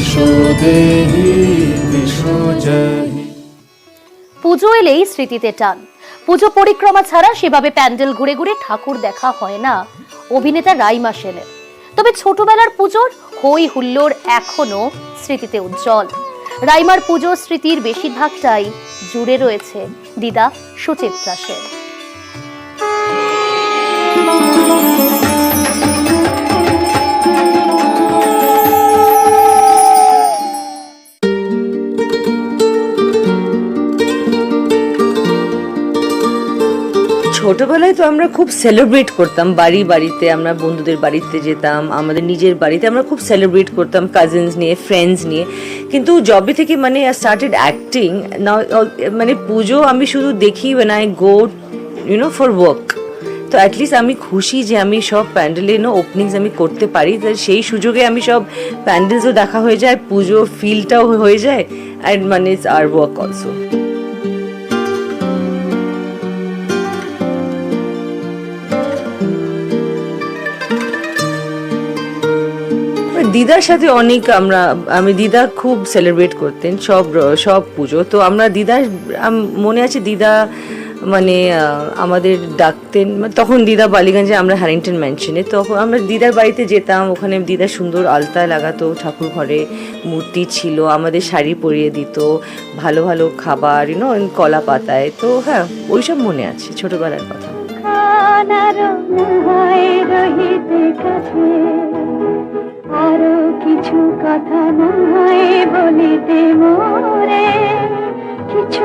দিশো দেহি দিশো জহি। পুজো এলেই স্মৃতিতে টান। পুজো পরিক্রমা ছাড়া সেভাবে প্যান্ডেল ঘুরে ঘুরে ঠাকুর দেখা হয় না অভিনেতা রাইমা সেনের। তবে ছোটবেলার পুজোর হই হুল্লোড় এখনো স্মৃতিতে উজ্জ্বল। রাইমার পুজো স্মৃতির বেশিরভাগটাই জুড়ে রয়েছে দিদা সুচিত্রা সেন। ছোটবেলায় তো আমরা খুব সেলিব্রেট করতাম, বাড়ি বাড়িতে আমরা বন্ধুদের বাড়িতে যেতাম, আমাদের নিজের বাড়িতে আমরা খুব সেলিব্রেট করতাম কাজিনস নিয়ে, ফ্রেন্ডস নিয়ে। কিন্তু যবে থেকে মানে স্টার্টেড অ্যাক্টিং না, মানে পুজো আমি শুধু দেখি when I go for work. তো অ্যাটলিস্ট আমি খুশি যে আমি সব প্যান্ডেলে ওপেনিংস আমি করতে পারি, সেই সুযোগে আমি সব প্যান্ডেলসও দেখা হয়ে যায়, পুজো ফিলটাও হয়ে যায়, অ্যান্ড মানে ইটস আর ওয়ার্ক অলসো। দিদার সাথে অনেক আমি দিদা খুব সেলিব্রেট করতেন সব পুজো। তো আমরা দিদার মনে আছে দিদা মানে আমাদের ডাকতেন, তখন দিদা বালিগঞ্জে, আমরা হ্যারিংটন ম্যানশনে। তখন আমরা দিদার বাড়িতে যেতাম, ওখানে দিদা সুন্দর আলতা লাগাতো, ঠাকুর ঘরে মূর্তি ছিল, আমাদের শাড়ি পরিয়ে দিত, ভালো ভালো খাবার কলা পাতায়। তো হ্যাঁ, ওইসব মনে আছে ছোটবেলার কথা। আরো কিছু কথা নয় বলিতে মোরে, কিছু